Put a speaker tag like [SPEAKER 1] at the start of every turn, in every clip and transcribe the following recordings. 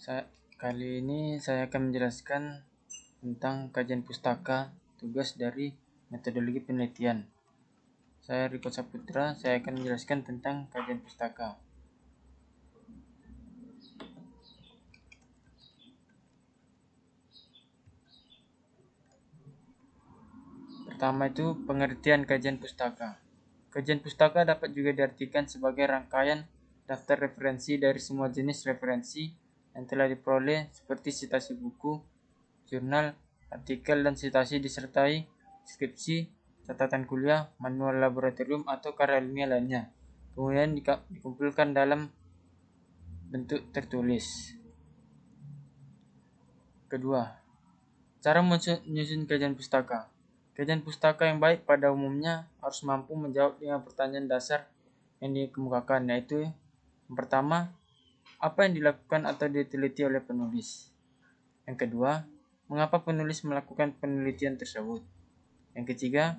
[SPEAKER 1] Kali ini saya akan menjelaskan tentang kajian pustaka, tugas dari metodologi penelitian. Saya Riko Saputra, saya akan menjelaskan tentang kajian pustaka. Pertama itu pengertian kajian pustaka. Kajian pustaka dapat juga diartikan sebagai rangkaian daftar referensi dari semua jenis referensi yang telah diperoleh seperti citasi buku, jurnal, artikel, dan citasi disertai skripsi, catatan kuliah, manual laboratorium, atau karya ilmiah lainnya. Kemudian dikumpulkan dalam bentuk tertulis. Kedua, cara menyusun kajian pustaka. Kajian pustaka yang baik pada umumnya harus mampu menjawab 5 pertanyaan dasar yang dikemukakan, yaitu yang pertama, apa yang dilakukan atau diteliti oleh penulis. Yang kedua, mengapa penulis melakukan penelitian tersebut. Yang ketiga,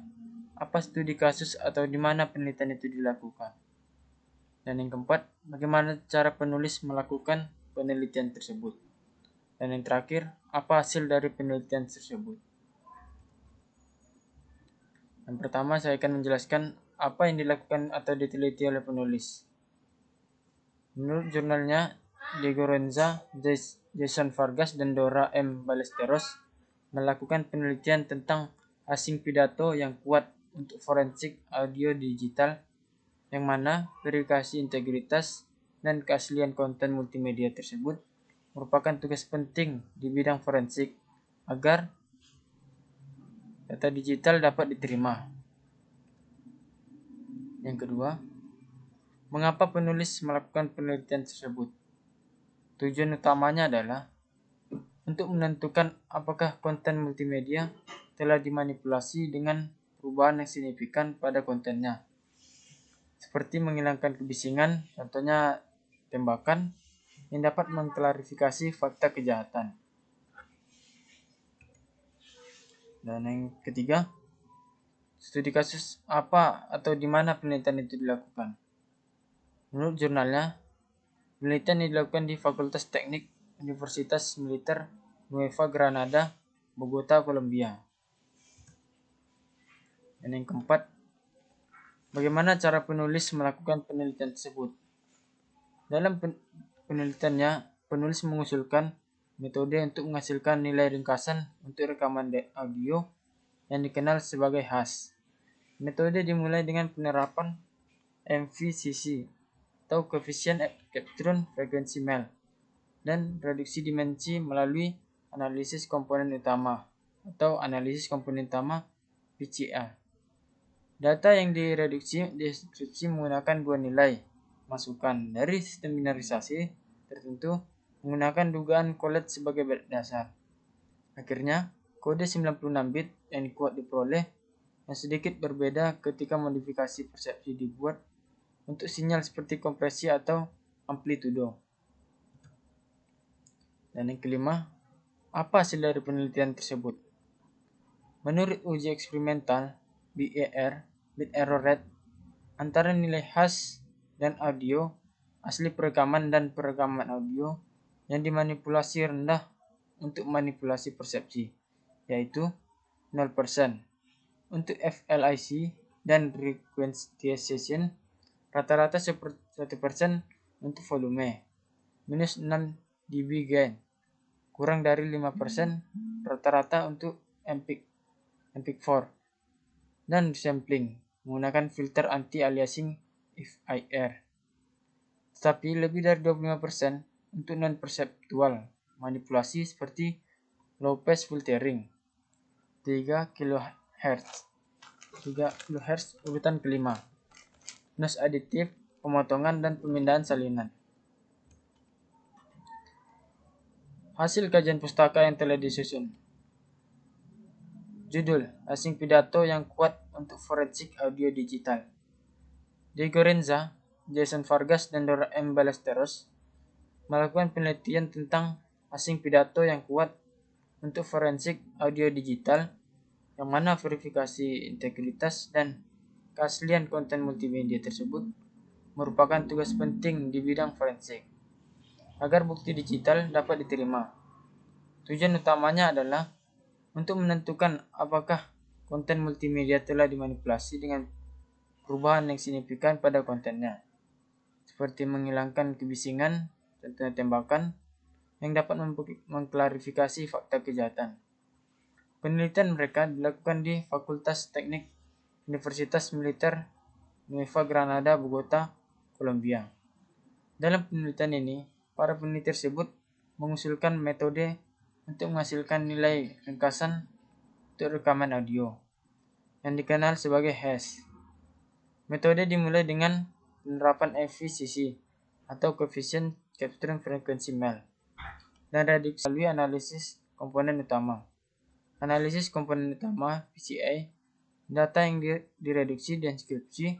[SPEAKER 1] apa studi kasus atau di mana penelitian itu dilakukan. Dan yang keempat, bagaimana cara penulis melakukan penelitian tersebut. Dan yang terakhir, apa hasil dari penelitian tersebut. Yang pertama, saya akan menjelaskan apa yang dilakukan atau diteliti oleh penulis. Menurut jurnalnya, Diego Renza, Jason Vargas, dan Dora M. Ballesteros melakukan penelitian tentang asing pidato yang kuat untuk forensik audio digital, yang mana verifikasi integritas dan keaslian konten multimedia tersebut merupakan tugas penting di bidang forensik agar data digital dapat diterima. Yang kedua, mengapa penulis melakukan penelitian tersebut? Tujuan utamanya adalah untuk menentukan apakah konten multimedia telah dimanipulasi dengan perubahan yang signifikan pada kontennya, seperti menghilangkan kebisingan, contohnya tembakan, yang dapat mengklarifikasi fakta kejahatan. Dan yang ketiga, studi kasus apa atau di mana penelitian itu dilakukan. Menurut jurnalnya, penelitian yang dilakukan di Fakultas Teknik Universitas Militer Nueva Granada, Bogota, Colombia. Dan yang keempat, bagaimana cara penulis melakukan penelitian tersebut. Dalam penelitiannya, penulis mengusulkan metode untuk menghasilkan nilai ringkasan untuk rekaman audio yang dikenal sebagai HAS. Metode dimulai dengan penerapan MVCC atau Coefficient Capture Frequency Mel dan reduksi dimensi melalui analisis komponen utama atau analisis komponen utama PCA. Data yang direduksi deskripsi menggunakan dua nilai masukan dari sistem binarisasi tertentu menggunakan dugaan Collet sebagai dasar. Akhirnya, kode 96 bit yang diperoleh yang sedikit berbeda ketika modifikasi persepsi dibuat untuk sinyal seperti kompresi atau amplitudo. Dan yang kelima, apa hasil dari penelitian tersebut? Menurut uji eksperimental BER, bit error rate, antara nilai HAS dan audio asli perekaman dan perekaman audio yang dimanipulasi rendah untuk manipulasi persepsi, yaitu 0%. Untuk FLIC dan requantization, rata-rata 1% untuk volume, minus 6 dB gain, kurang dari 5% rata-rata untuk MPEG-4, dan sampling menggunakan filter anti-aliasing FIR. Tetapi lebih dari 25% untuk non-perseptual manipulasi seperti low pass filtering 3 kHz urutan kelima, noise aditif, pemotongan dan pemindahan salinan. Hasil kajian pustaka yang telah disusun. Judul, asing pidato yang kuat untuk forensik audio digital. Diego Renza, Jason Vargas, dan Dora M. Ballesteros melakukan penelitian tentang asing pidato yang kuat untuk forensik audio digital, yang mana verifikasi integritas dan keaslian konten multimedia tersebut merupakan tugas penting di bidang forensik. agar bukti digital dapat diterima. Tujuan utamanya adalah untuk menentukan apakah konten multimedia telah dimanipulasi dengan perubahan yang signifikan pada kontennya, seperti menghilangkan kebisingan dan tembakan yang dapat mengklarifikasi fakta kejahatan. Penelitian mereka dilakukan di Fakultas Teknik Universitas Militer Nueva Granada, Bogota, Kolombia. Dalam penelitian ini, para peneliti tersebut mengusulkan metode untuk menghasilkan nilai ringkasan untuk rekaman audio, yang dikenal sebagai hash. Metode dimulai dengan penerapan FCC atau Coefficient Capturing Frequency MEL, dan reduksi melalui analisis komponen utama. Analisis komponen utama PCA, data yang direduksi dan deskripsi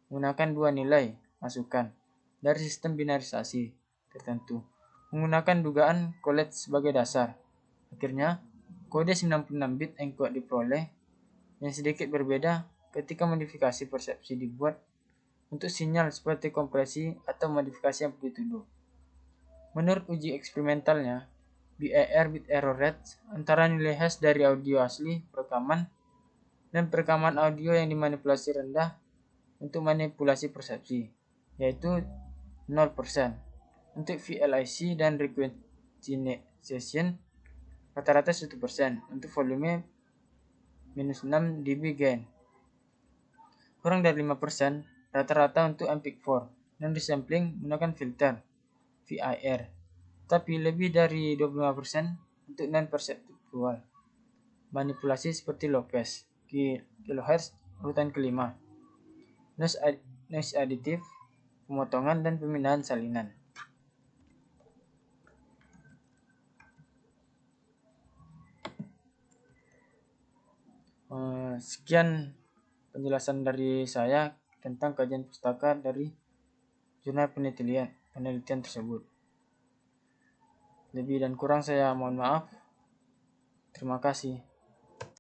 [SPEAKER 1] menggunakan dua nilai masukan dari sistem binarisasi tertentu, menggunakan dugaan Collet sebagai dasar. Akhirnya, kode 96 bit encode diperoleh yang sedikit berbeda ketika modifikasi persepsi dibuat untuk sinyal seperti kompresi atau modifikasi yang dituduh. Menurut uji eksperimentalnya, BER bit error rate antara nilai hash dari audio asli perekaman dan perekaman audio yang dimanipulasi rendah untuk manipulasi persepsi, yaitu 0%. Untuk VLIC dan reconciliation rata-rata 1%. Untuk volume minus 6 dB gain. Kurang dari 5% rata-rata untuk MP4 dan resampling menggunakan filter VIR. Tapi lebih dari 25% untuk non-perceptual manipulasi seperti low pass, kilohertz urutan kelima, noise additive, pemotongan dan pemindahan salinan. Sekian penjelasan dari saya tentang kajian pustaka dari jurnal penelitian tersebut. Lebih dan kurang saya mohon maaf. Terima kasih.